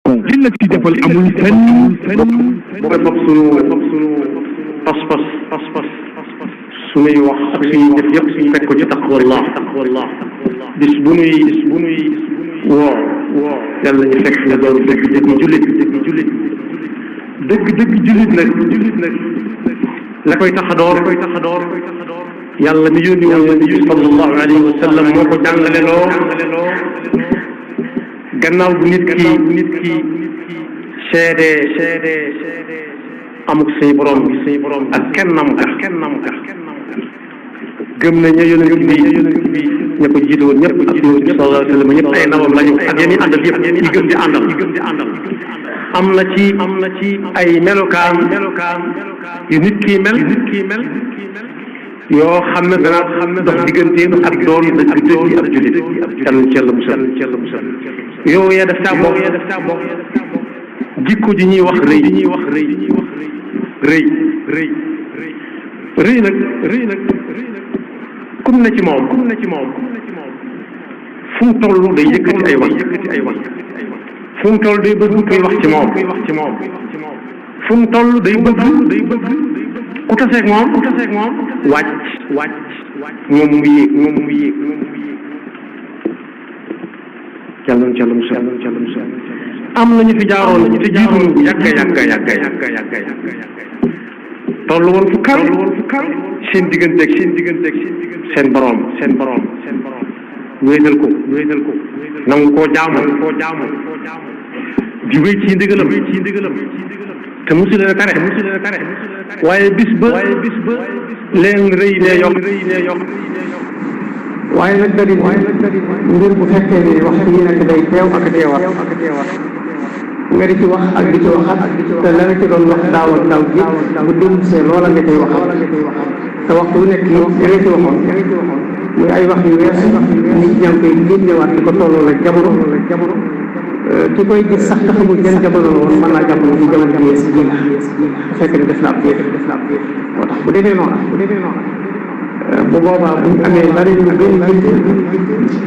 li la ci defal amul fenn mooy fab sunu pas-pas sunuy wax ak suñuy def yëpp suñu fekk ko ci taqwallah bis bu nuy woo yàlla ñu fekk nga doon dëgg jullit nag la koy tax a door yàlla mi yónni woon nabi bi sallallahu alayhi wa sallam moo ko jàngale loo gannaaw bu nit ki seede amuk say borom ak kennam ka gëm na ña yonent bi ña ko jiite woon ñëpp ak yonent bi sallallahu alayhi wa sallam ñëpp ay ndawam lañu ak yéen ñi àndal yëpp ñi gëm di àndal am na ci ay melokaan yu nit kii mel yoo xam ne dana dox digganteem ak doon dëgg ab jullit yàlla ci yàlla musal yow yaa def caa bokk jikko ji ñuy wax rëy nag kum na ci moom fu mu toll day yëkkati ay wax fu mu toll day bëgg koy wax ci moom fu mu toll day bëgg ku taseeg moom wàcc moom mu yéeg yàlla na musal am nañu fi jaaroon te jiitu yàgga toll woon fu kaw seen digganteeg seen borom wéetal ko nangu koo jaamu di wéy ci ndigalam te musu leen a tere waaye bis ba leen rëy ne yokk waaye nag da di mbir bu fekkee ne waxtu yi nekk day teew ak teewaat nga di ci wax ak di ci waxat te la nga ci doon wax daaw ak daaw ji bu dellusee loola nga koy waxal te waxtu bu nekk moom da nga ci waxoon muy ay wax yu weesu nit ñaa ngi koy génnewaat di ko tolloo la jamono ki koy gis sax te xamul jën jamono la woon mën naa jàpp ne ci jamono ji yees ji la bu fekkee ne def na ab moo tax bu demee noonu bu boobaa bu ñu amee bari lu gën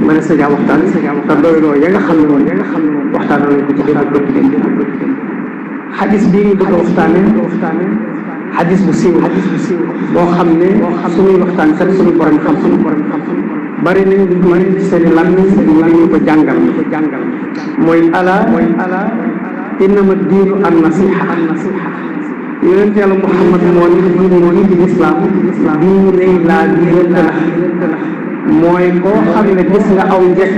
mën a sajaa waxtaan te doyloo ya nga xam ne moom waxtaan nañu ko ci démb xadis bii ñu bëgg a waxtaane xadis bu siiw boo xam ne suñuy waxtaan kat suñu borom xam bari nañ lu ñu seen i lan ñu ko jàngal mooy ala innama diinu an nasiha yonent yàlla Muhammad moo ni ci lislaam diine laa biirante la mooy koo xam ne gis nga aw njëkk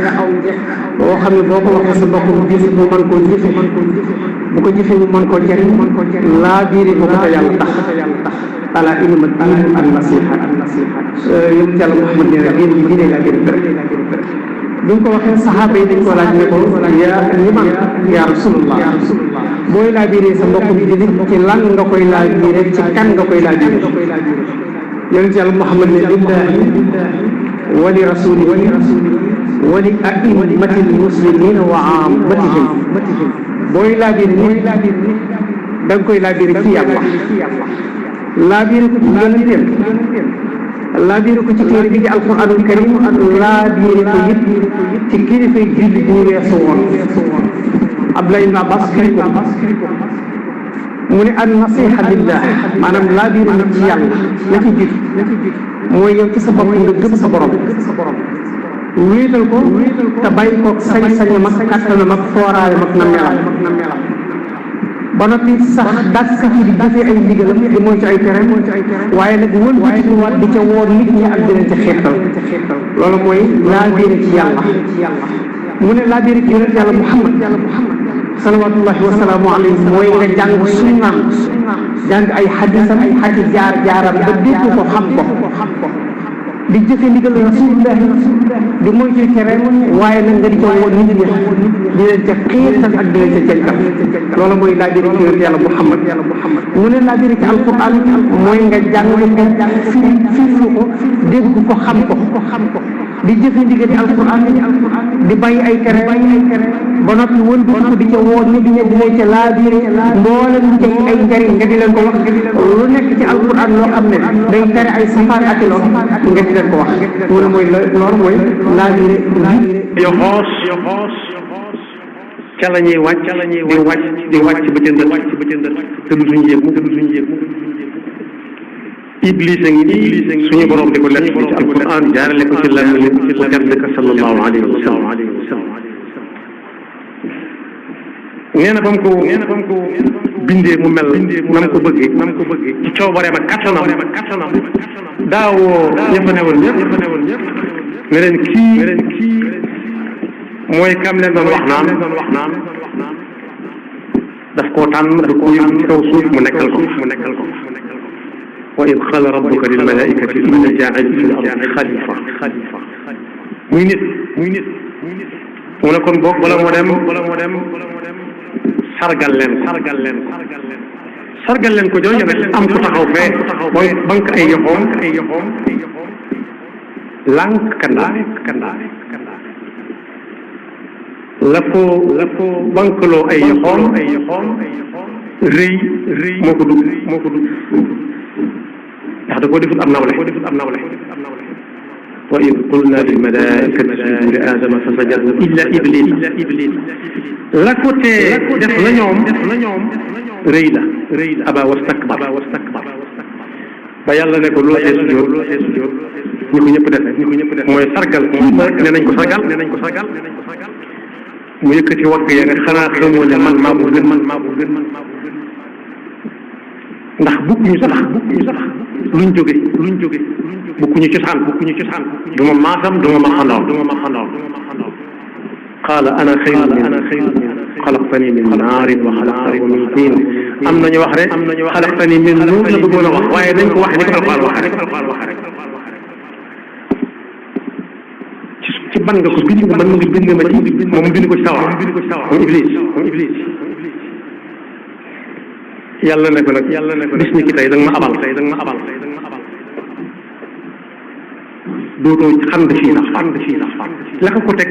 boo xam ne boo ko waxee sa mbokk mu gis mu mën koo jëfe bu ko jëfee mu mën koo jëriñ laa biiri ko te yàlla tax ala innama diinu an nasiha yonent yàlla Muhammad nee na diine laa biirante rek bi mu ko waxee saxaaba yi dañ ko laaj ne ko yaa rasulullah booy laa biiree sa mbokk bi jullit ci lan nga koy laa biiree ci kan nga koy laa biiree yonent yàlla Muhammad ne lillahi wa li rasulihi wa li a'immatil muslimina wa ammatihim booy laa biiree nit da nga koy laa biiree ci yàlla laa biiree ko ci yonenteem laa biire ko ci téere bi di alquranul karim laa biire ko yëpp ci kilifa julli bu weesu woon Abdullah ibn Abbas firi ko mu ne an nasiha lillah maanaam laa biire nit ci yàlla la ci jiitu mooy yow ci sa bopp nga gëm sa borom wéetal ko te bàyyi ko sañ-sañam ak kàttanam ak fooraayam ak na melam ba noppi sax dàkk ci di jëfee ay ndigalam di mooy ci ay tereem waaye nag wëlbatikuwaat di ca woo nit ñi ak di leen ca xeetal loolu mooy laa biire ci yàlla mu ne laa biire ci yonent yàlla Muhammad salawatullahi wa salaamu alayhi mooy nga jàng sunnaam jàng ay xadisam ak jaar-jaaram ba dégg ko xam ko di jëfe ndigal rasulillahi di mooy ci tereem waaye nag nga di ca woo nit ñi di leen ca xiirtal ak di leen ca jënkal loolu mooy laa biire ci yonent yàlla Muhammad mu ne laa biire ci alquran mooy nga jàng ko firi ko dégg ko xam ko di jëfe ndigal ci alquran di bàyyi ay tere ba noppi wën ko di ca woo nit ñi di leen ca laa biire mboolem lu ca ay njariñ nga di leen ko wax lu nekk ci alquran loo xam ne day tere ay safaan ak lor nga di leen ko wax loolu mooy laa biire yo xoos ca la ñuy wàcc di wàcc ba ca ndër te du suñu yëg Iblis a ngi nii suñu borom di ko nekk ci alquran jaarale ko ci lan ku tedd ka sallallahu alayhi wa sallam nee na ba mu ko bindee mu mel nam ko bëggee ci coobareem ak kattanam daawoo ña fa newoon ñëpp ne leen kii mooy kam leen doon wax naan daf koo tànn daf koo yóbbu ci kaw suuf mu nekkal ko wa id qaala rabbuka lil malaa'ikati inni jaa'ilun fil ardi xalifa muy nit mu ne kon boog bala moo dem sargal leen ko jooju nag am ku taxaw fee mooy banque ay yoxoom lànk kandaa la ko banqueloo ay yoxoom rëy moo ko dugg ndax da koo defut am nawle wa id qulna lil malaa'ikati isjudu li aadama fa sajadu illa iblis la ko tee def na ñoom rëy la aba wastakbar ba yàlla ne ko loo tee sujjóot ñi ko ñëpp defe mooy sargal ne nañ ko sargal mu yëkkati wagg ya ne xanaa xamoo ne man maa ko gën ndax bukkuñu sax luñ jóge bukkuñu cosaan du ma maasam du ma maxandoor qaala ana xayrun minhu xalaqtani min naarin wa xalaqtahu min tiin am nañu wax rek xalaqtani min nuur la bëggoon a wax waaye dañ ko wax ni ko Alxuraan wax rek ci ban nga ko bind man nga bind ma ci moom mu bind ko ci sawar moom Iblis yàlla ne ko nag bis ni ki tey da nga ma abal dootoo xand fii sax la ko teg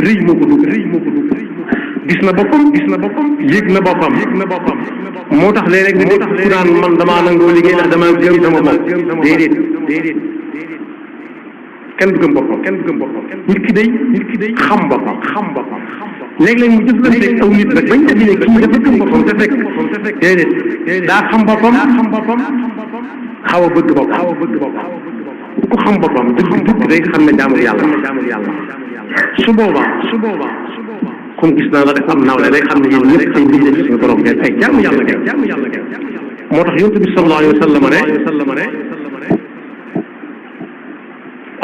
rëy moo ko dugg gis na boppam yëg na boppam moo tax léeg-léeg nga dégg ku naan man damaa nangoo liggéey ndax damaa gëm sama bopp déedéet kenn du gëm boppam nit ki day xam boppam léeg-léeg mu jëflanteeg aw nit nag bañ a ne kii dafa gëm boppam te fekk déedéet daa xam boppam xaw a bëgg boppam ku xam boppam dëgg day xam ne jaamul yàlla su boobaa comme gis naa la def am nawle day xam ne yéen ñëpp ay mbir suñu borom ngeen ay jaamu yàlla ngeen moo tax yonent bi sallallahu alayhi wa sallam ne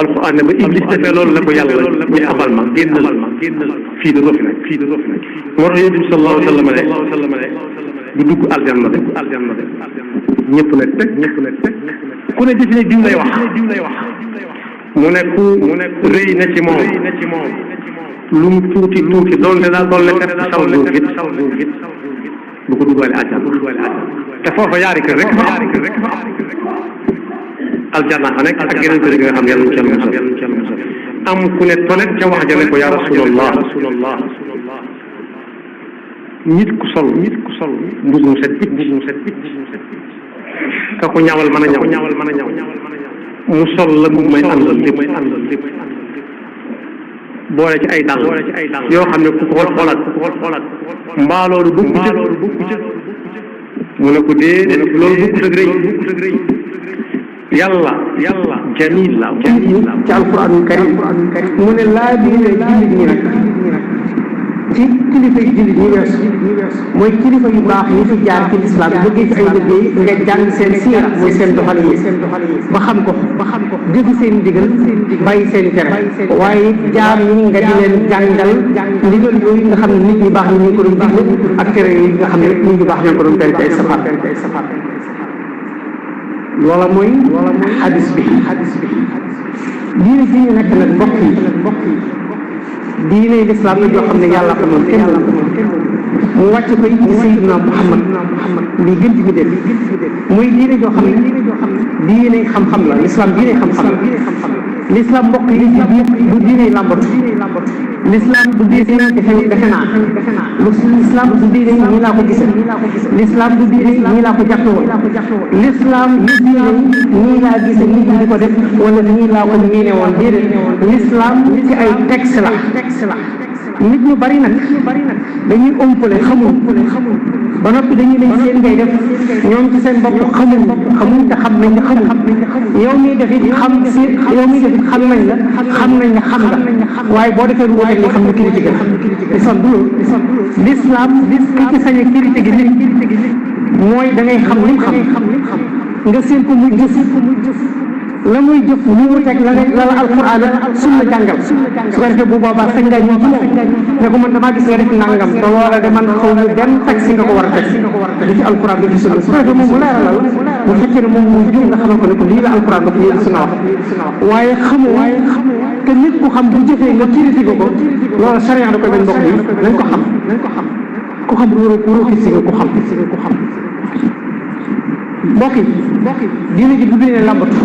alquran ne ba Iblis defee loolu la ko yàlla ñu abal ma génnal fii da doo fi nekk moo tax yonent bi sallallahu alayhi wa sallam ne du dugg aljanna ñëpp ne teg ku ne defi ne diw lay wax mu ne rëy na ci moom lu mu tuuti doonte daal doon na kat saw duufit du ko duggaale aljanna te foofa yaari kër rek fa aljanna fa nekk ak yeneen kër yi nga xam yàlla ñu ci musal am ku ne tonet ca wax ja ne ko yaa rasulallah nit ku sol mbuus mu set ka ko ñawal mën a ñaw mu sol la mu may àndal lépp boole ci ay dàll yoo xam ne ku ko xoolaat mbaa loolu bukku ca mu ne ko dee loolu bukkut ak rëy yàlla jamil la ci alquranul karim mu ne laa diine jullit ñi nag ci kilifa yi jullit ñi weesu mooy kilifa yu baax yi fi jaar ci lislaam bëggee ci ay liggéey nga jàng seen siira mooy seen doxalin ba xam ko dégg seen ndigal bàyyi seen tere waaye jaar ñi nga di leen jàngal ndigal yooyu nga xam ne nit ñi baax ni ñu ko doon digle ak tere yooyu nga xam ne nit ñi baax ñoo ko doon tere ci ay safar loola mooy xadis bi diine ji ñu nekk nag mbokk yi diine lislaam la joo xam ne yàlla ko moom kenn mu wàcc ko ci Sayyidina Muhammad li gën ci bi def muy diine joo xam ne diine xam-xam la lislaam diine xam-xam la lislaam mbokk yi du diine lambatu lislaam du diine defe naa lislaam du diine ñii laa ko gisee lislaam du diine ñii laa ko jàppe woon lislaam du diine ñii laa gisee nit ñi di ko def wala ñii laa ko miine woon déedéet lislaam ci ay texte la nit ñu bari nag dañuy ëmpale xamul ba noppi dañuy lay seen ngay def ñoom ci seen bopp xamuñ te xam nañ yow miy def it xam nañ la xam nga waaye boo defee lu wuute li xam ne critique la son du loolu l'islam ki ci sañ a critique nit mooy da ngay xam li xam nga seen ko muy jëf la muy jëf mu wuteeg la la alquran sunna jàngal su ko defee bu boobaa sañ nga ñëw ci moom ne ko man damaa gis nga def nangam te loola de man xaw ma benn teg si nga ko war a teg di ci alquran di ci sunna su ko defee moom mu leeralal bu fekkee ne moom muy jum nga xamal ko ne ko lii la alquran dafa lii la sunna wax waaye xamoo te nit ku xam bu jëfee nga critique ko loola charia da koy bañ mbokk yi nañ ko xam ku xam waroo gis nga ku xam mbokk yi diine ji du diine lambatu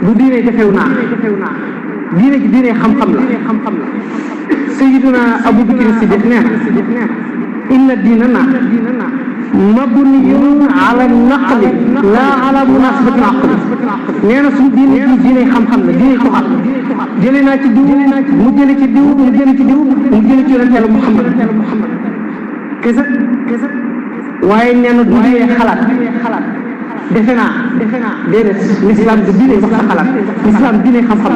du diine defew naa diine ji diine xam-xam la Sayyiduna Abu Bakr Siddiq nee na inna diinana mabniyun ala naqli laa ala munasabati aqli nee na suñu diine ji diine xam-xam la diine tuxal jëlee naa ci diw mu jëlee ci diw mu jëlee ci diw mu jëlee ci yonent Yàlla Muhammad kese waaye nee na du diine xalaat defe naa déedéet l'islam du diine wax sa xalaat l'islam diine xam-xam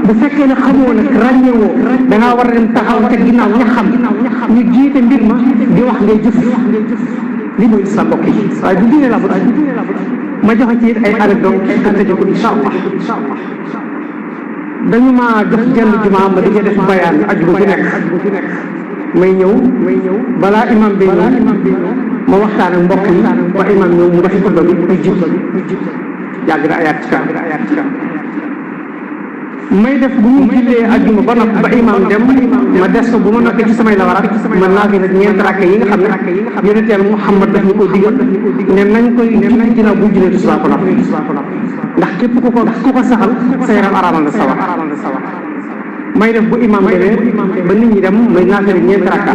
bu fekkee ne xamoo nag ràññewoo da ngaa war a dem taxaw te ginnaaw ña xam ñu jiite mbir ma di wax ngay jëf li mooy islam mbokk yi waaye du diine la ma joxe ci ay anecdote te tëjee ko incha allah dañu maa jox jenn jumaa ma dañuy def bayaan ajuma bu nekk may ñëw balaa imam bi ñëw ma waxtaan ak mbokk yi ba imam ñëw mu def xutba bi ñu jib yàgg na ayaat ci kanam may def bu ñu jullee ajjuma ba noppi ba imam dem ma des ko bu ma noppee ci samay lawaraat man naa fi nag ñeent rakk yi nga xam ne yonent Yàlla Muhammad daf ñu ko digal ne nañ koy julli ginnaaw bu jullee tisbaar ko noppi ndax képp ku ko saxal sa yaram araamal na sawar may def bu imam demee ba nit ñi dem may naafere ñeent rakka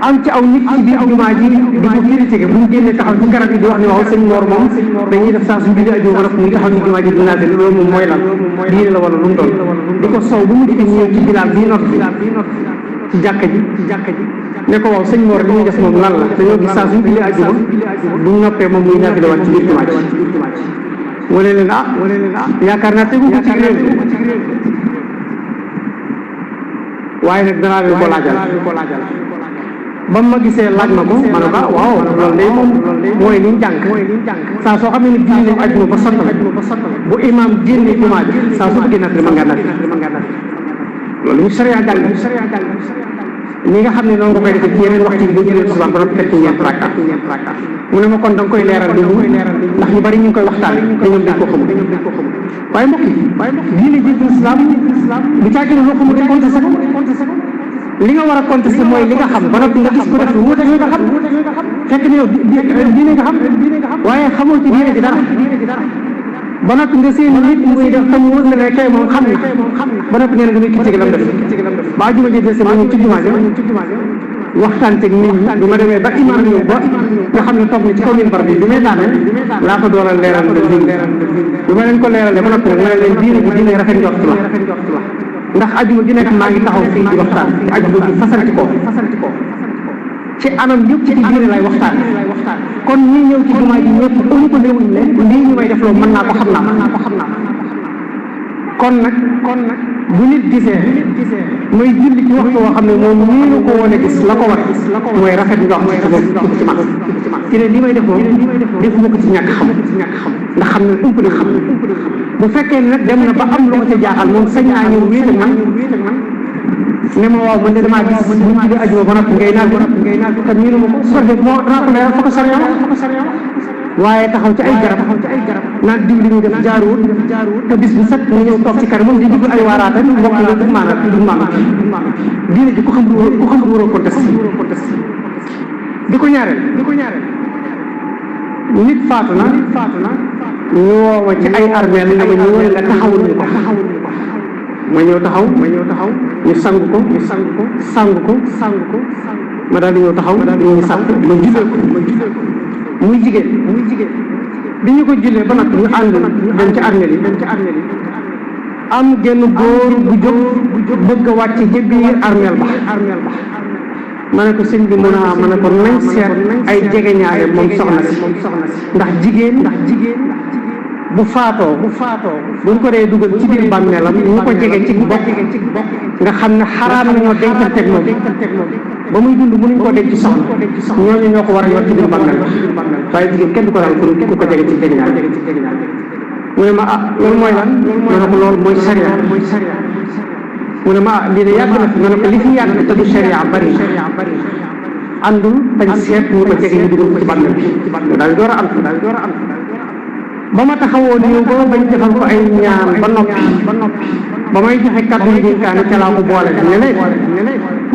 am ci aw nit ci biir jumaa ji di ko critiqué bu ñu génnee taxaw ci garab yi di wax ne waaw sëñ Mor moom dañuy def saa suñu julli ajuma nag muy taxaw ci jumaa ji di naafere loolu moom mooy lan diine la wala lu mu doon di ko sow bu mu di ñëw ci bilaal bii not ci jàkka ji ne ko waaw sëñ Mor li ñuy def moom lan la dañoo gis saa suñu julli ajuma bu ñu noppee moom muy naafere waat ci biir jumaa ji mu ne leen yaakaar naa tegu ko ci réew waaye nag danaa leen ko laajal ba ma gisee laaj ma ko ma ne ko waaw loolu day moom mooy li ñu jàng saa soo xam ne ni julli nañ ajuma ba sottal bu imam génnee jumaa ji saa su bëggee natt mën ngaa natt loolu ñu sariya jàng ni nga xam ne noonu nga koy defee ci yeneen waxtu yi boo jullee tisbaar ba noppi teg ci ñeent rakka mu ne ma kon da nga koy leeral di ndax ñu bari ñu ngi koy waxtaane te ñoom dañ ko xamul waaye mbokk yi diine ji islam du caagi ne loo xamul rek contesté ko li nga war a contesté mooy li nga xam ba noppi nga gis ko def lu wuute nga xam fekk ne yow diine nga xam waaye xamoo ci diine ji dara ba noppi nga seen nit muy def tam wóor na ne kay moom xam na ba noppi ngeen nga muy critiqué lam def ba ajuma ji dese ma ñëw ci jumaa ji waxtaan teg nit ñi bi ma demee ba imam ñëw ba nga xam ne toog na ci kaw minbar bi may daaneel laa ko doolal leeral bi ma leen ko leeralee ba noppi nag ma ne leen diine rafet njort la ndax ajuma ji nekk maa ngi taxaw fii di waxtaan ajuma ji fasanti ko ci anam yëpp ci diine lay waxtaan kon ñi ñëw ci jumaa ji ñëpp ëmb ko newuñ ne lii ñu may def loolu mën naa ko xam naa kon nag bu nit gisee muy julli ci waxtu woo xam ne moom nii ko woon a gis la ko war mooy rafet ndox ci man ci ne li may def moom defuma ko ci ñàkk xam ndax xam ne ëmp na xam bu fekkee nag dem na ba am lu ko ca jaaxal moom sañ naa ñëw wéet ak man ne ma waaw man de damaa gis bu ñu julli ajuma ba noppi ngay naan te miinu ma ko su ko defee moo danaa ko leeral fa ko sariya waaye taxaw ci ay garab naan diw li ñu def jaaruwut te bis bu set mu ñëw toog ci kanam moom di dugg ay waaraate mbokk la du maanaam diine ji ku xam waroo contesté di ko ñaareel nit faatu na ñu woo ma ci ay armeel ne ma ñëwal nga taxawul ñu ko ma ñëw taxaw ñu sang ko ma daal di ñëw taxaw ñu sàpp ma jullee ko muy jigéen bi ñu ko jullee ba nag ñu ànd dem ci armeel yi am genn góor bu jóg bëgg a wàcc ci biir armeel ba ma ne ko sëñ bi mun a ma ne ko nañ seet ay jegeñaale moom soxna si ndax jigéen bu faatoo buñ ko dee dugal ci biir bàmmeelam ñu ko jege ci bokk nga xam ne xaraam nañoo dencanteeg moom ba muy dund mënuñ koo denc soxna ñooñu ñoo ko war a yor ci biir bàmmeel waaye jigéen kenn du ko daal ku ko jege ci jegeñaale mu ne ma loolu mooy lan ma ne ko loolu mooy sariya mu ne ma lii de yàgg na fi ma ne ko li fi yàgg te du sariya bari àndul bañ seet ñu ko jege ñu dugal ko ci bàmmeel bi daal door a am ba ma taxawoo nii ba bañ defal ko ay ñaan ba noppi ba may joxe kàddu yi dénkaane ca laa ko boole ne leen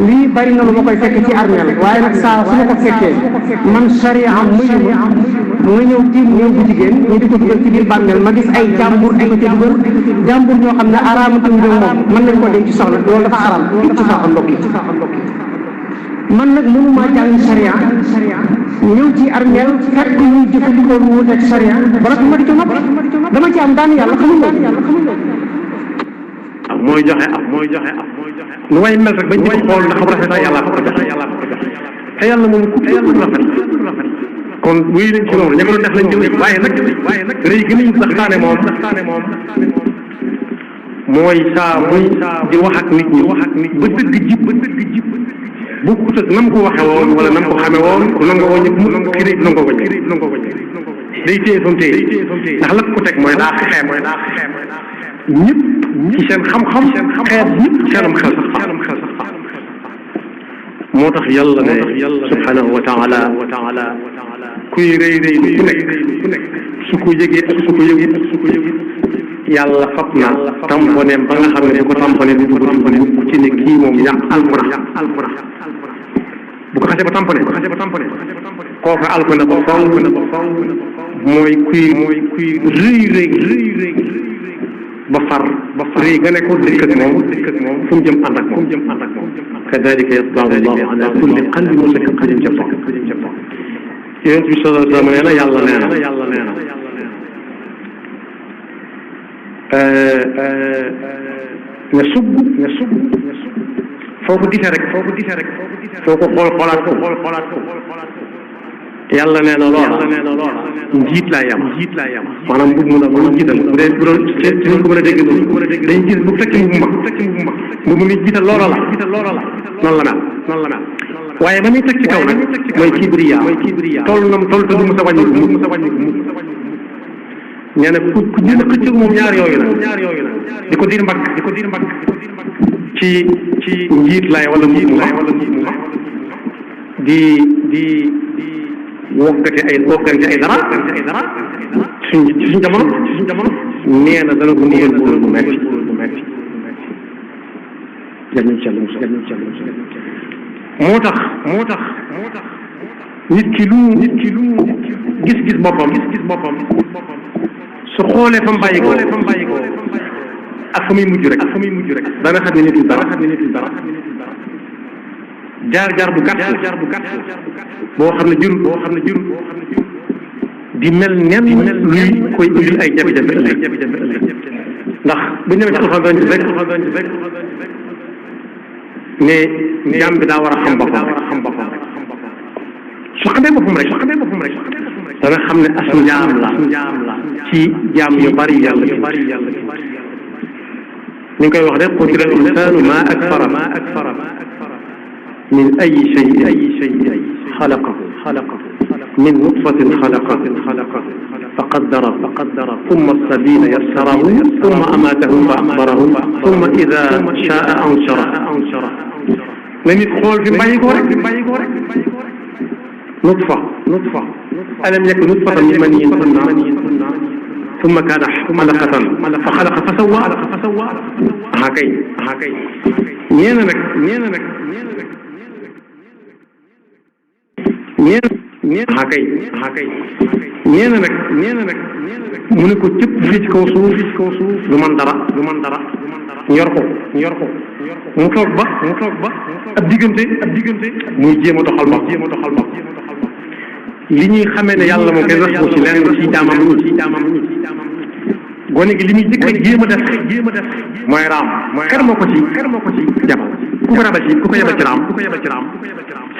lii bari na lu ma koy fekk ci armeel waaye nag saa su ma ko fekkee man sariya am mayu ma nga ñëw tiim ñëw bu jigéen ñu di ko dugal ci biir bàmmeel ma gis ay jàmbur di ko ci dugal jàmbur ñoo xam ne araamatuñ ñoom moom mën nañ ko denc soxla loolu dafa araam ci faaxa mbokk yi man nag mënumaa jàng sariya ñëw ci armeel fekk ñuy jëfandikoo lu wuteeg sariya bala ma di ko nopp dama ci am daan yàlla xamul mooy joxe lu way mel rek bañ di ko xool ndax xam rafet yàlla ko joxe te yàlla moom ku rafet kon wéy nañ ci loolu ña ko doon def lañ jël waaye nag rëy gi nañ saxtaane moom mooy saa muy di wax ak nit ñi ba dëgg jib bokkut ak nam ko waxe woon wala nam ko xame woon ku nangoo wañ mu xirib nangoo wañ day téye fam téye ndax la ko teg mooy daa xeeb ñëpp ci seen xam-xam xeeb ñëpp seenam xel sax moo tax yàlla ne subhanahu wa taala kuy rëy ku nekk su ko yëgee ak su ko yëgee yàlla fab na tamponeem ba nga xam ne bu ko tamponee du dugg mukk ci ne kii moom yàq alquran bu ko xasee ba tampone kooku alquran ba faw mooy kuy rëy ba far rëy nga ne ko dëkk ak moom fu mu jëm ànd ak moom kadalika yatba'u Allahu ala kulli qalbi mutafakkir jabbar yonent bi sallallahu alayhi wa sallam nee na yàlla nee na nga sub foo ko gisee rek foo ko xoolaat ko yàlla nee na loola njiit laa yam maanaam mbub mu la mën jiital bu doon ci ñu ko mën a dégg dañuy gis bu tekki mbubu mag mbubu mi jiital loola la noonu la mel waaye ba muy teg ci kaw nag mooy kibriya toll te du mu sa wàññi mu nee na ku jënd xëccëg moom ñaar yooyu la di ko diir mbagg ci njiit lay wala njiit mu di woggante ay dara suñ jamono nee na dana ko nuyal bu metti moo tax nit ki lu gis boppam su xoolee fa mu bàyyi ko ak fa muy mujj rek dana xam ne nitul dara jaar bu gàtt boo xam ne jurul di mel nen luy koy indil ay jafe-jafe ëllëg ndax bu ñu demee ci alxuraan dañ ci rek ne jaam bi daa war a xam boppam su xamee boppam rek dana xam ne as njaam la ci jaam yu bari yàlla ñu ngi koy wax rek qutila al-insaanu maa akfara min ayyi shay'in xalaqahu min nutfatin xalaqahu faqaddarahu thumma as-sabiila yassarahu thumma amaatahu fa aqbarahu thumma idhaa shaa'a ansharahu na nit xool fi bàyyi ko rek nutfa alam yakun nutfatan min maniyyin yumnaa ثم كان علقة فخلق فسوى هكاي نينا نك mu ne ko cëpp fii ci kaw suuf du man dara ñor ko mu toog ba ab diggante muy jéem a doxal ba li ñuy xamee ne yàlla moom kenn wax ko ci lenn ci jaamam gone gi li muy jëkk a jéem a def mooy raam xer moo ko ci jabal ku ko yebal ci raam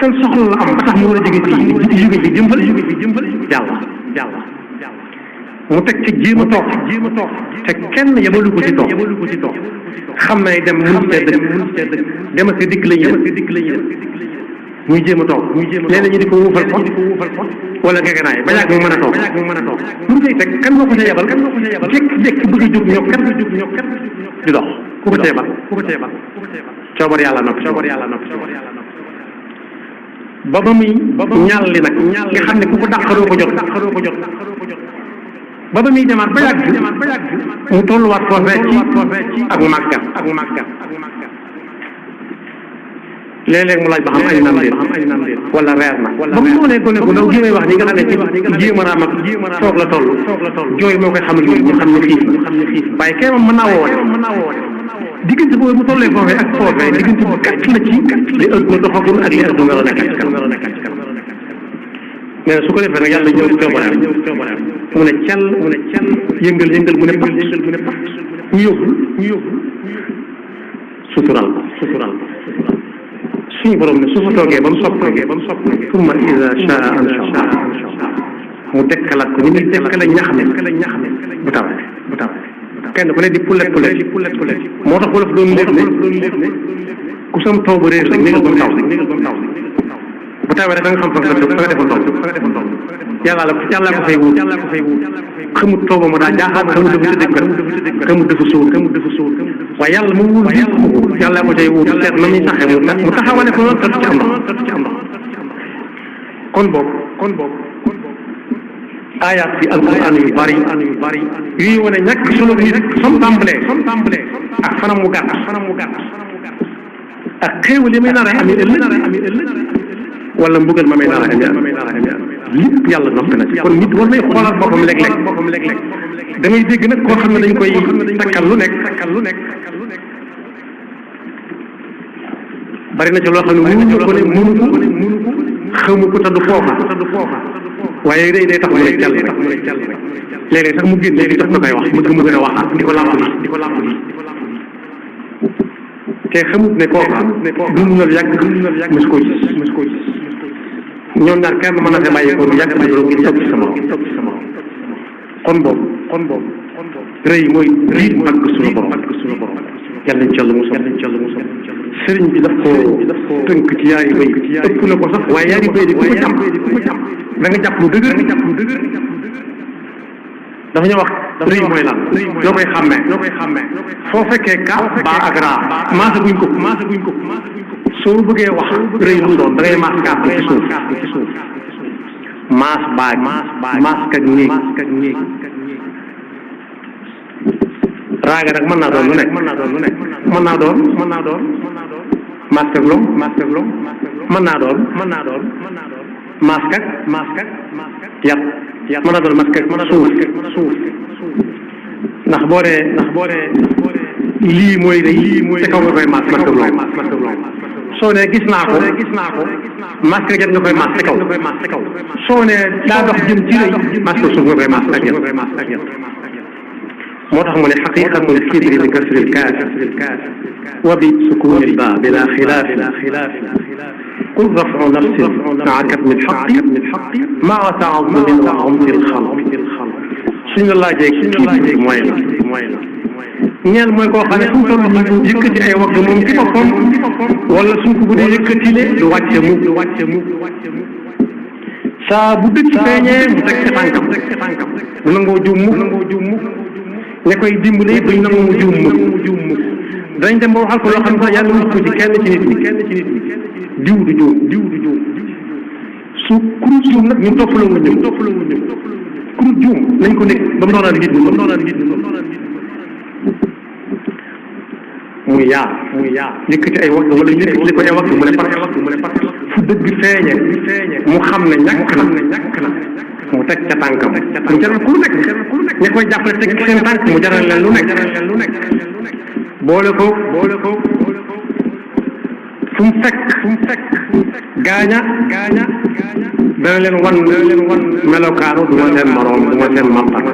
seen soxla la am ba tax mu war a jóge fii jóge fi jëm fële yàlla mu teg ci jéem a toog te kenn yebalu ko ci toog xam na dem mënu see dëkk dem ak dikk la ñuy def muy jéem a toog léeg-léeg ñu di ko wuufal pot wala gegenaay ba yàgg mu mën a toog lu koy teg kan moo ko ca yebal jékki-jékki bëgg a jóg ñoo kat di dox ku ko ca yebal coobar yàlla noppi ba muy ñàlli nag nga xam ne ku ko dàqaroo ko jot ba muy demaat ba yàgg mu tolluwaat foofee ci ak màggat léeg-léeg mu laaj ba xam añ nam déet wala reer na ba mu doonee gone gu ndaw gi may wax ni nga xam ne ci jéem a raam ak toog la toll jooy moo koy xamal ñu xam ne xiif waaye kay moom mën naa woote diggante boobu mu tollee foofee ak foofee diggante bu gàtt la ci li ëdduna doxagul ak li ëdduna la nekk ci kanam mais su ko defee nag yàlla ñëw coobareem mu ne cell yëngal mu ne pat ñu yóbbu sutural ko suñu borom ne su fa toogee ba mu sopp summa iza shaa anshaa mu dekkalaat ko ni muy dekkale ñax mi bu tawee kenn ku ne di pulet moo tax wolof doon lépp ne ku sam taw ba réer rek négal ba mu taw bu tawee rek da nga xam fa nga defoon taw yàlla ko fay wut xamut taw ba mu daa jaaxal xamut dafa suur waaye yàlla mu wut yàlla ko cay wut seet na muy saxee mu taxawale ko noonu tëdd ci am ndox kon boobu ayaat fi alquran yu bari yuy wane ñàkk solo nit som tàmbalee ak fanam mu gàtt ak xéewal li may nar a ami ëllëg wala mbugal ma may nar a ami lépp yàlla noppi na ci kon nit war nay xoolaat boppam léeg-léeg da ngay dégg nag koo xam ne dañ koy takkal lu nekk bari na ci loo xam ne mënu ko xamu ko te du foofa waaye day tax mu ne jàll léeg-léeg sax mu génn léegi tax ko koy wax bëgg mu gën a waxaat di ko làmb te xamut ne kooka dund na lu yàgg mos koo gis ñoom ñaar kenn mën na fee bàyyi ko lu yàgg di doon ngir toog ci sama kon boobu rëy mooy riit mbagg suñu borom yàlla nañ ci yàlla musal sëriñ bi daf ko tënk ci yaari béy ëpp na ko sax waaye yaari béy di ku ko jàpp da nga jàpp lu dëgër dafa ñu wax rëy mooy lan yoo koy xàmmee foo fekkee ka baa ak raa maasa guñ ko soo bëggee wax rëy lu doon da ngay maas kaaf ci suuf maas baag maas kak néeg raaga nag mën naa doon lu nekk mën naa doon maas kak long mën naa doon maas kak yat mën naa doon maas kak suuf ndax boo dee lii mooy te kaw nga koy maas kak long soo ne gis naa ko maas kak yat nga koy maas te kaw soo ne daa dox jëm ci rëy maas kak suuf nga koy maas ak yat moo tax mu ne xaqiqatul kibri bi kasril kaaf wa bi sukunil baa bila xilaaf qul raf'u nafsin maa katmil xaqi maa ta'azzumin wa umtil xalq suñ la laajee kibri mooy la ñeel mooy koo xam ne fu mu toll nii yëkkati ay wagg moom ci boppam wala suñ ko bu dee yëkkatile du wàcce mu saa bu dëkk feeñee mu teg ci tànkam du nangoo juum mu ña koy dimbali duñ nangu mu juum dañ dem ba waxal ko loo xam ne sax yàlla wut ko ci kenn ci nit ñi diw du juum su kurut juum nag ñun toppaloo nga ñëw kurut juum nañ ko nekk ba mu doonaan nit ñi muy yaa yëkkati ay wagg wala yëkkati ko ay wagg mu ne par fu dëgg feeñe mu xam ne ñàkk na mu teg ca tànkam mu jaral ku nekk ña koy jàppale teg seen tànk mu jaral leen lu nekk boole ko fu mu fekk gaaña dana leen wan melokaanu du ma seen moroom du ma seen mappat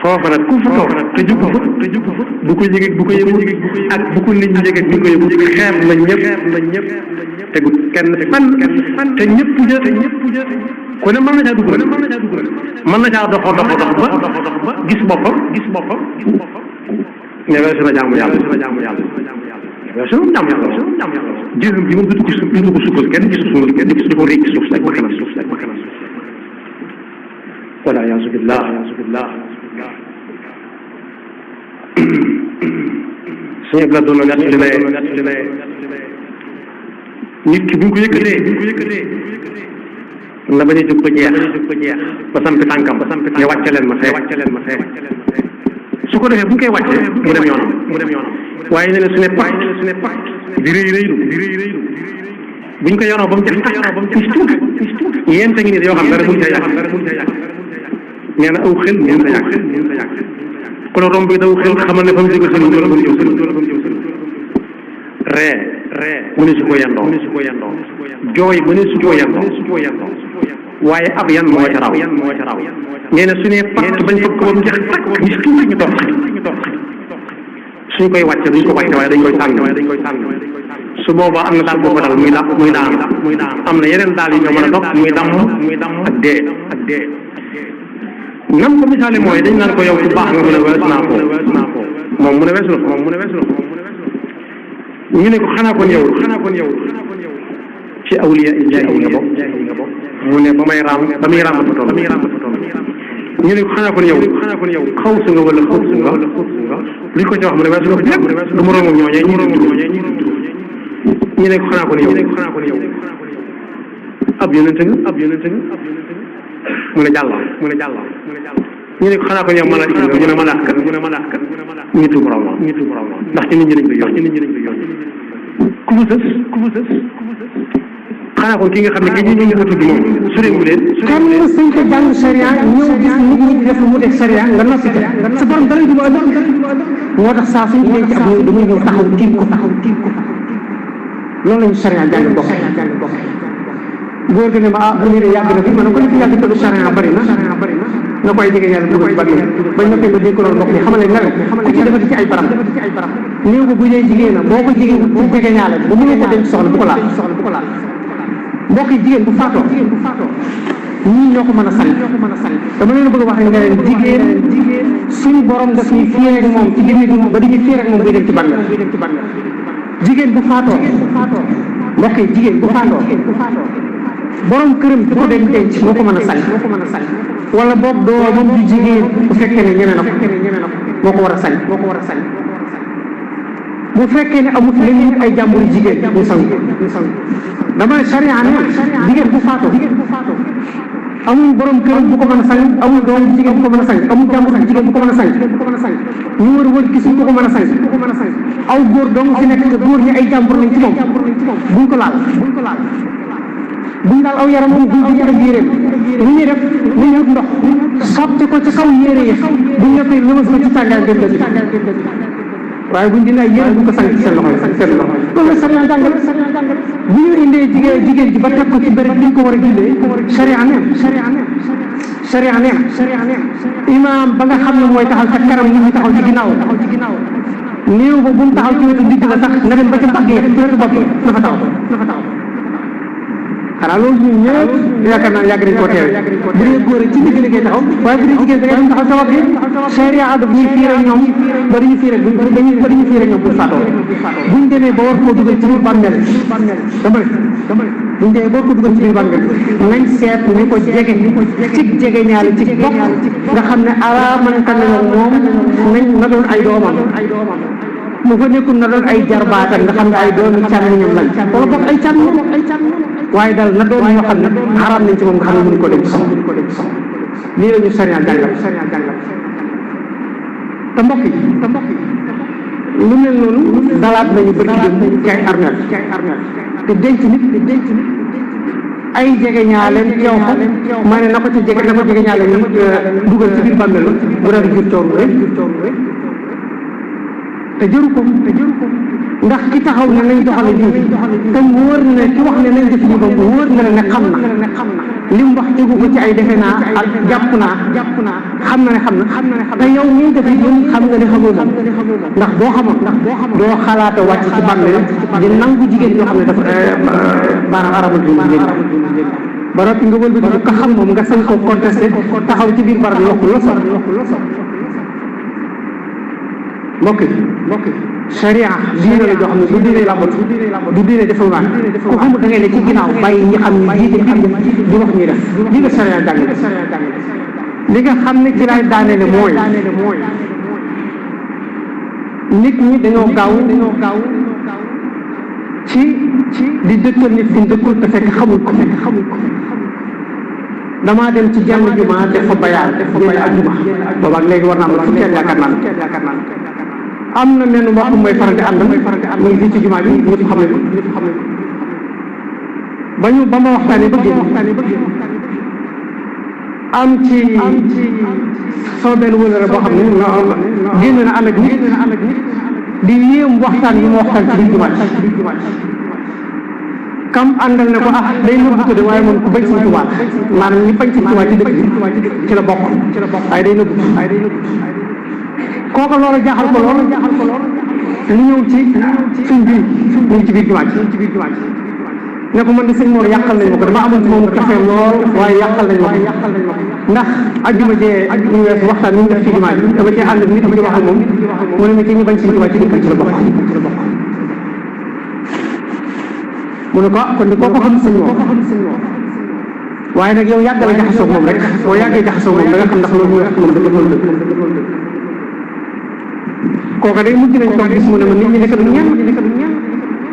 foofa nag ku fa toog te jugu fa bu ko yëgee bu ko yëgul ak bu ko nit ñi yëgee bu ko yëgul xeeb na ñëpp tegut kenn fan te ñëpp ku ne mën na caa dugg mën na caa dox ba gis boppam ne weesu na jaamu yàlla weesu na jaamu yàlla jëfam bi moom du ko sukkal kenn gis di ko réeg suuf si ak bakkanam wala yaasu billah suñu la doon nett li ne nit ki bu ñu ko yëkkatee na bañ a jóg ba jeex ba sampi tànkam ne wàcce leen ma fee su ko defee bu ñu koy wàccee mu dem yoonam waaye ne su ne pat di rëylu bu ñu ko yoroo ba mu jeex tuuti yéen ngi nii yoo xam dara mënu ca yàq nee na aw xel mënu ca yàq ku la romb bi daw xel xamal ne fa mu jóge sëriñ doola ba mu jëm sëriñ ree mu ne su ko yendoo jooy mu ne su ko yendoo waaye ab yan moo ca raw nee na su ne pat bañ fëgg ko ba mu jeex takk gis tuuti ñu toog suñ koy wàcce duñ ko wàcce waaye dañ koy sànni su boobaa am na daal boo ko dal muy daan am na yeneen daal yi nga mën a dox muy damm ak dee nam ko misaale mooy dañ naan ko yow ku baax nga mu ne weesu naa ko moom mu ne weesu na ko ñu ne ko xanaa kon yow ci awliya illaahi nga bokk mu ne ba muy ràmbatoon ñu ne ko xanaa kon yow xaw su nga wala xaw su nga li ko ci wax mu ne weesu na ko lépp du moroomam ñooñee ñu ne ko xanaa kon yow ab yonente nga mu ne jàllal ñu ne ko xanaa kon yow malaaka nga mu ne malaaka nitu borom ndax ci nit ñi dañ koy yónni ku fa sës xanaa kon ki nga xam ne ñu ngi ko tudd moom surewu leen xam nga sëñ ko jàng sharia ñëw gis nit ñi di def lu mu def sharia nga noppi sa borom dalay du moo tax saa suñu denc ab ñëw damay ñëw taxaw tiim ko loolu lañu sharia jàng bokk góor gi ne ma bu ñu ne yàgg na fi ma ne ko li fi yàgg te du sharia bari na koy jege yàlla dugal bari bañ na koy ba dénk loolu mbokk ni xamale ne ku ci defati ci ay barab néew ba bu dee jigéen a boo ko jigéen bu jege ñaale bu mënoo ko denc soxla bu ko laal mbokk yi jigéen bu faatoo ñii ñoo ko mën a sànni dama leen bëgg a wax ne nga leen jigéen suñu borom daf ñuy fiir ak moom ci génne ba dañuy fiir ak moom buy dem ci bàmmeel jigéen bu faatoo mbokk yi jigéen bu faatoo borom këram di ko dem denc moo ko mën a sànni wala boog doomam ju jigéen bu fekkee ne ñeme na ko moo ko war a sànni bu fekkee ne amut leneen ay jàmbur jigéen mu sang dama ne charia ne jigéen bu faatoo amul borom këram bu ko mën a sang amul doom jigéen bu ko mën a sang amul jàmbur jigéen bu ko mën a sang ñu wër gis bu ko mën a sang aw góor dong fi nekk te góor ñi ay jàmbur lañ ci moom buñ ko laal buñ daal aw yaram moom buñ ci ak yéreem li ñuy def li ñuy ndox sotti ko ci kaw yére yi buñ ñëppee lëmas ko ci tàngaay gën waaye buñ dina yére bu ko sang ci seen loxo loolu la sariya jàngale bu ñu indee jigéen ji ba teg ko ci béréb bi ñu ko war a jullee sariya neen imaam ba nga xam ne mooy taxaw ca kanam nit ñi taxaw ci ginnaaw néew ba bu mu taxaw ci wetu digg la sax na dem ba ca mbagg yi ci wetu bopp na fa taxaw xanaa loolu ñun ñëpp yaakaar naa yàgg nañ koo teewee bu dee góor ci digg liggéey taxaw waaye bu dee jigéen da ngay taxaw sa wax yi charia daf ñuy fiir ak ñoom ba dañuy fiir ak ñoom bu faatoo buñ demee ba war koo dugal ci biir bàmmeel dama ne buñ demee ba war koo dugal ci biir bàmmeel nañ seet ni ko jege ñaale ci bokk nga xam ne araamante na moom nañ na doon ay doomam mu fa nekkul na doon ay jarbaatam nga xam ne ay doomi càmmiñam lañ wala boog ay càmmiñ waaye daal na doon ñoo xam ne xaraam nañ ci moom nga xam ne mënu ko dem lii la ñu sariya jàngal te mbokk yi lu mel noonu dalaat nañu bëgg dem ci ay armeel te denc nit ay jege ñaaleem teew fa ma ne na ko jege ñaaleem ñu dugal ci biir bàmmeel bu daal di jur coow rek te jëru ko ndax ki taxaw ne nañ doxale lii te wóor na ki wax ne nañ def lii ba wóor na ne xam na li mu wax tegu ko ci ay defe naa ak jàpp naa xam na ne te yow mii def yow xam nga ne xamoo moom ndax boo xamoon doo xalaata wàcc ci bàmmeel di nangu jigéen yoo xam ne dafa maanaam aramal bi jigéen ba noppi nga wëlbati ko xam moom nga sañ ko contesté taxaw ci biir barab yi wax lu sor mbokk yi sharia diine la joo xam ne du diine làmbatu du diine defal waan ku xamul da ngay ne ci ginnaaw bàyyi ñi xam ne jiite di wax ñuy def li nga sharia jàngale li nga xam ne ci laay daaneele mooy nit ñi dañoo gaaw ci di dëkkal nit fi dëkkul te fekk xamul ko damaa dem ci jenn juma def fa bayaan ak juma boobaak léegi war naa am la fukkeel yaakaar naa am na menn mbokk mooy faral di àndal muy fii ci juma bi ñëpp xam ne ba ma waxtaanee ba génn am ci soo benn wëlëre boo xam ne génn na ànd ak nit di yéem waxtaan yi ma waxtaan ci biir juma kam àndal ne ko day nëbbu ko de waaye moom ku bañ Sëñ Tuubaa maanaam ñi bañ Sëñ Tuubaa ci dëkk bi ci la bokk waaye day nëbbu kooku loolu jaaxal ko lool ñu ñëw ci suñ biir ñu ngi ci biir jumaa ji ne ko man de sëñ Mor yàqal nañ ma ko dama amoon ci moom café lool waaye yàqal nañ ma ko ndax ajjuma jee ñu weesu waxtaan ñu def ci jumaa ji dama cee ànd nit di wax ak moom mu ne ma ci ñu bañ Sëñ Tuubaa ci dëkk ci la bokk mu ne ko kon de kooku xam sëñ Mor waaye nag yow yàgg la jaxasoo moom rek boo yàggee jaxasoo moom da nga xam ndax loolu mooy moom dëgg loolu dëgg kooka day mujj nañ toog gis mu ne ma nit ñi nekk duñ ñaan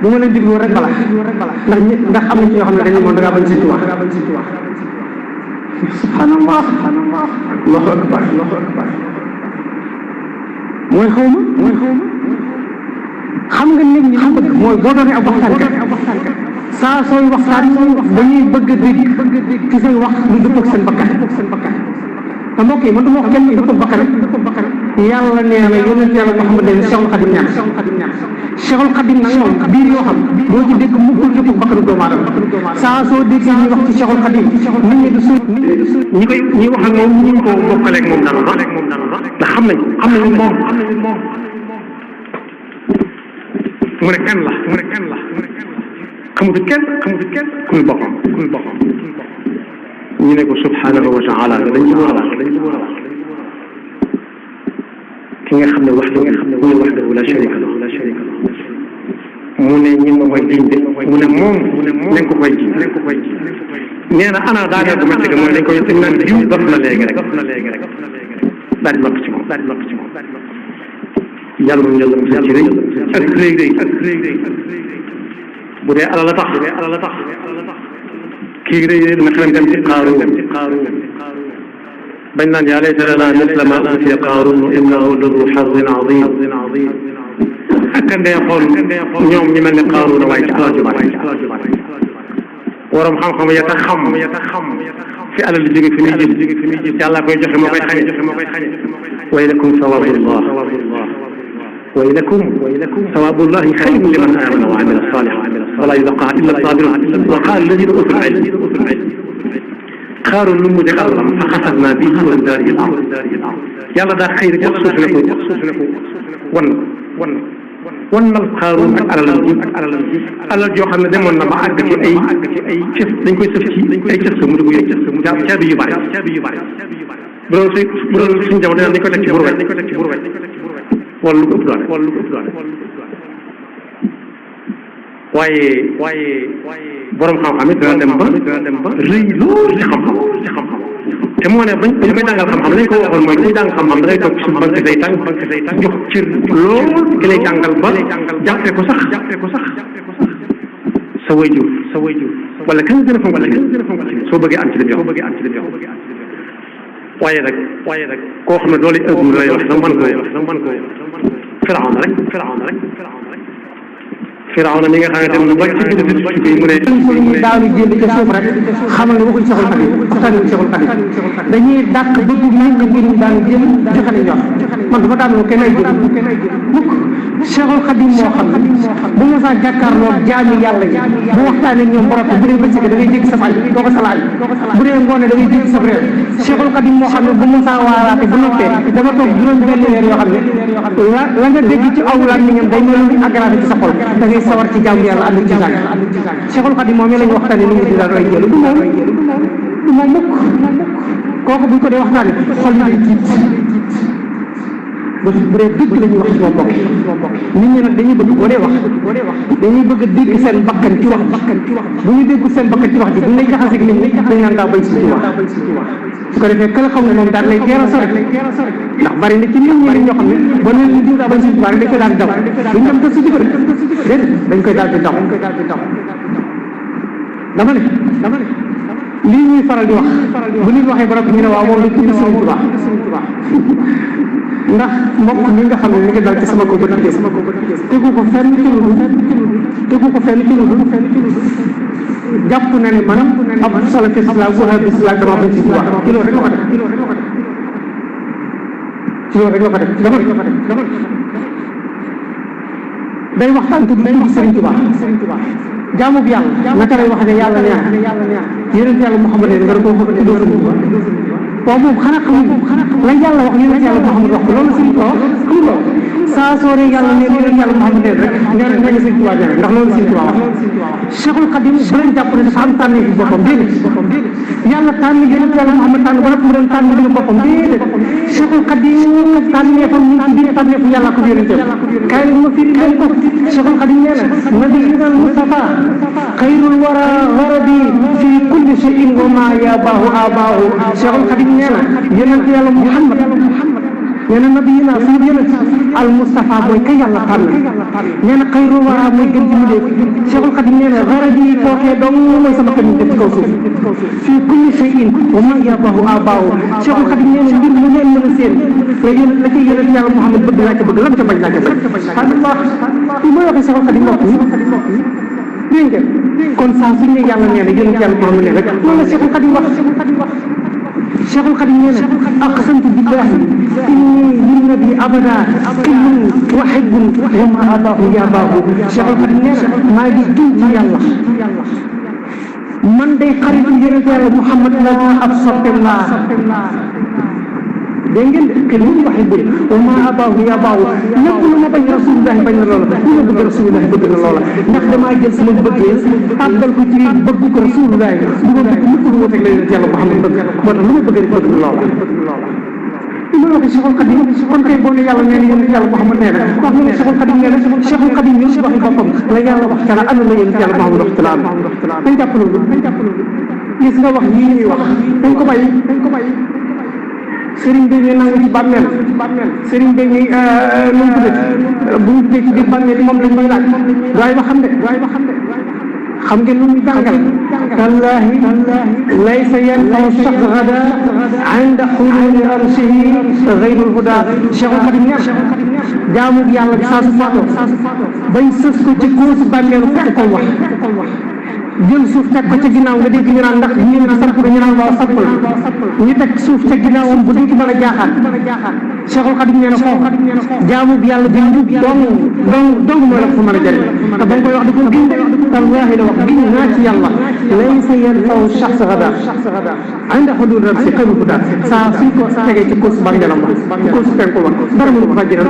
bu ma leen diglu rek bala ndax am na ci ñoo xam ne dañu moom da ngaa bañ Sëñ Tuubaa subhanallah allahu akbar mooy xaw ma xam nga nit ñi xam bëgg mooy boo doonee ab waxtaankat saa sooy waxtaan dañuy bëgg a dégg ci say wax lu dëppoo ak seen bakkan te mbokk yi man du ma wax kenn dëppoo bakkan yàlla nee na yonent yàlla Muhammad ne Cheikhul Khadim ñaan Cheikhul Khadim nag moom biir yoo xam doo ci dégg mukkul dëppoo bakkanu doomu aadama saa soo déggee ñuy wax ci Cheikhul Khadim nit ñi du suut ñi wax ak moom ñu ko bokkaleeg moom dara ndax xam nañu moom mu ne kenn la xamutu kenn kuy boppam ñu ne ko subhanahu wa taala dañ ci war a wax ki nga xam ne wahdahu la sharika lahu mu ne ñi ma koy jiñ de mu ne moom nañ ko koy jiñ nee na ana daaneel bu métti mooy dañ koy naan jiw dof na léegi rek daal di noppi ci moom yàlla mu ci rëy ak rëy bu dee alal la tax kii rëy dina xelam dem ci Qaaruun bañ naan yaa layta lanaa misla maa uutiya Qaaruun innahu laduu hazzin aziim ak ndeexoon ñoom ñi mel ne Qaaruun waaye ci alal ju bari waroom xam-xam ya tax xam fi alal di jóge fi muy jëm yàlla koy joxe moo koy xañe waylakum sawaabullah ويلكم ثواب الله خير لمن آمن وعمل صالحا ولا يلقاها إلا الصابرون وقال الذين أوتوا العلم قارون lu mu def فخسفنا به وبداره الأرض yàlla daa xëy rek suuf ne ko wannal Qaaruun ak alal joo xam ne demoon na ba àgg ci ay cëf dañ koy sëf ci ay cëf sa mu di ko yëg caabi yu bari bu doon suñu jamono dañ koy teg ci burway wala lu ko ëpp doole waaye borom xam-xam it dana dem ba rëy lool ci xam-xam te moo ne bañ koy jàngal xam-xam lañ ko waxoon mooy kuy jàng xam-xam da ngay toog ci banque say tànk jox cër lool ki lay jàngal ba jàppee ko sax sa wayjur wala kan gën a fonk soo bëggee am ci lim yow waaye nag koo xam ne doole ëpp lay wax da man ko Firawna rek Firawna mi nga xamante ne lu bari ci biir ci bi mu ne ñu daaw ñu jënd ca suuf rek xamal ne waxuñ Cheikhul Khadim waxtaanee Cheikhul Khadim dañuy dàq bëgg ñàkk mbir ñu daan jël joxe nañ jox man dama daan kenn ay jël mukk Cheikhul Khadim moo xam ne bu ma saa jàkkaarloo jaami yàlla yi bu waxtaanee ñoom borom bu dee bëccëg da ngay dégg sa fay doo ko salaaj bu dee ngoone da ngay dégg sa réew Cheikhul Khadim moo xam ne bu ma saa waaraate bu noppee dama toog juróom benn weer yoo xam ne la nga dégg ci aw laaj mi ngeen day mel ni aggravé ci sa xol da ngay sawar ci jaamu yàlla ànd ci jàng Cheikhul Khadim moom lañu waxtaanee ni ñu di daal ay jël du moom mukk kooku buñ ko dee waxtaanee xol yi day tiit bu dee dëgg la ñuy wax ci moom mbokk nit ñi nag dañuy bëgg boo dee wax dañuy bëgg a dégg seen bakkan ci wax bu ñu déggu seen bakkan ci wax ji bu ñu lay jaxase ak nit ñi dañ naan daa bañ si ci wax su ko defee kala xam ne moom daal lay teel a sori ndax bari na ci nit ñi ñoo xam ne ba leen li diw daa bañ si ci wax dañ koy daal di daw duñ dem te su di ko déedéet dañ koy daal di daw dama ne lii ñuy faral di wax bu nit waxee ba noppi ñu ne waaw moom la tudd Sëriñ Tuubaa ndax mbokk mi nga xam ne li nga dal ci sama ko bët tegu ko fenn ci lu dul jàpp na ne man ab salafiste la wahhabiste la dama bañ ci Tuubaa ci loolu rek la ko def dama day waxtaan tudd Sëriñ Tuubaa jaamu bi yàlla naka lay wax ne yàlla neex yonent yàlla Muhammad nga ko wax tudd Sëriñ Tuubaa waaw moom xanaa xamul la yàlla wax yonent yàlla Muhammad wax ko loolu Sëriñ Tuubaa wax xamul loolu saa soo ne yàlla ne yonent yàlla Muhammad rek nga Sëriñ Tuubaa jàng ndax loolu Sëriñ Tuubaa wax Cheikhul Khadim bu leen jàpp ne dafa am tànn fi boppam déedéet yàlla tànn yonent yàlla Muhammad tànn ba noppi mu doon tànn bi boppam déedéet Cheikhul Khadim tànneefam ñu ci biir tànneefu yàlla ko yonentam kay ma firi leen ko Cheikhul Khadim nee na nabiyuna al-Mustafa xayrul wara gharadi fi kulli shay'in wa ma yabahu abahu Cheikhul Khadim nee na yonent yàlla Muhammad nee na nabiyuna suñu yonent al-Mustafa mooy ka yàlla tànn nee na xayrul wara mooy gën ci mu dee Cheikhul Khadim nee na gharadi kookee dong mooy sama kër ci kaw suuf fi kulli shay'in wa ma yabahu abahu Cheikhul Khadim nee na mbir mu leen mën a seen la ci yonent yàlla Muhammad bëgg laa ca bëgg lam ca bañ laa ca bañ subhanallah li mooy waxee Cheikhul Khadim mbokk dégg nga kon saa suñ ne yàlla nee na yonent yàlla Muhammad ne rek loolu la Cheikhul Khadim wax Cheikhul Khadim nee na aqsamtu billahi inni linnabi abada qillun wa hibbun wa ma ataahu yabaahu Cheikhul Khadim nee na maa ngi giñ ci yàlla man day xaritu yonent yàlla Muhammad la ab soppeem laa dégg ngeen qillun wa hibbun wa ma ataahu yabaahu lépp lu ma bañ rasulullahi bañ na loola lu ma bëgg rasulullahi bëgg na loola ndax damaa jël sama bëggee tàbbal ko ci bëgg ko rasulullahi du ma bëgg lépp lu ma teg la yonent yàlla Muhammad bëgg moo tax lu ma bëgg rek bëgg na loola li ma waxee Cheikhul Khadim kon tey boo ne yàlla nee na yonent yàlla Muhammad nee na wax na ne Cheikhul Khadim nee na Cheikhul Khadim ñun si waxi boppam la yàlla wax ca la ana la yonent yàlla Muhammad wax ca la dañ jàpp loolu gis nga wax yii ñuy wax dañ ko bàyyi sëriñ bi ñu nangu ci bàmmeel sëriñ bi ñu nu mu tuddee bu ñu tuddee ci biir bàmmeel moom lañ may laaj waaye ba xam de xam ngeen lu muy jàngal tallahi laysa yanfa'u shakhs ghadan 'inda hululi arshihi ghayrul huda Cheikhul Khadim nee na jaamu yàlla bi saa su faatoo bañ sës ko ci kóosu bàmmeelu fekk ko wax jël suuf teg ko ca ginnaaw nga dégg ñu naan ndax ñu ngi samp ñu naan waaw samp la ñu teg suuf ca ginnaawam bu dootu mën a jaaxaat Cheikhul Khadim nee na foofu jaamu bi yàlla bi njub dong mooy la ko mën a jëriñ te ba nga koy wax di ko giñ wallaahi la wax giñ naa ci yàlla laysa yanfa'u shakhs ghadan 'inda hululi rabbi xayrul huda saa suñ ko tegee ci kóosu bàmmeelam ci kóosu penku ba dara mënu ko fa jëriñ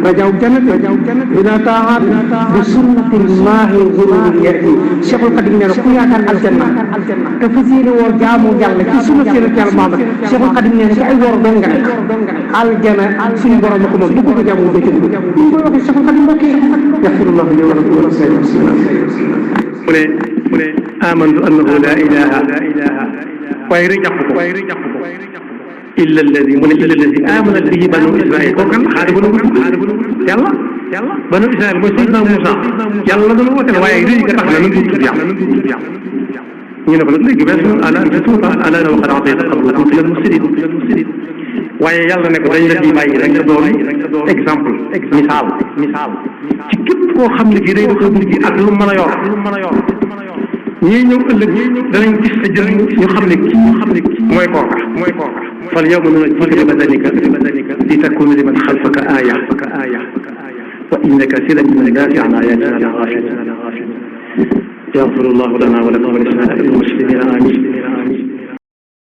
rajaaw jannati bila ta'at bi sunnatillahi ghururun ya'ti Cheikhul Khadim nee na ku yaakaar aljanna te fas yéene woo jaamu yàlla ci sunna yonent yàlla Muhammad Cheikhul Khadim nee na ci ay wor dong nga nekk aljana suñu borom ko moom dugg ko jaamu ba ci dugg ñu koy waxee Cheikhul Khadim mbokk yi yaxfirullahu li wa lakum mu ne amantu annahu la ilaha waaye rek jàpp ko illa alladi mu ne illa alladi amanat bihi banu israil kooku kan xaari yàlla banu israil mooy Seydina Moussa yàlla la doon wooteel waaye réy nga tax na nan tudd yàlla ñu ne ko nag léegi weesu ala anta tuuba ala wa qad atayta qabla kunta minal mufsidin waaye yàlla ne ko dañ la di bàyyi rek nga doon exemple misaal ci képp koo xam ne kii day dox ak lu mën a yor ñii ñëw ëllëg danañ gis sa jëriñ ñu xam ne kii mooy kooka fal yawma nunajjika bi badanika li takuna liman xalfaka aaya wa inna kasiran min annaasi an ayatina la ghafilun yaghfiru llahu lana wa lakum wa li saa'iril muslimina amin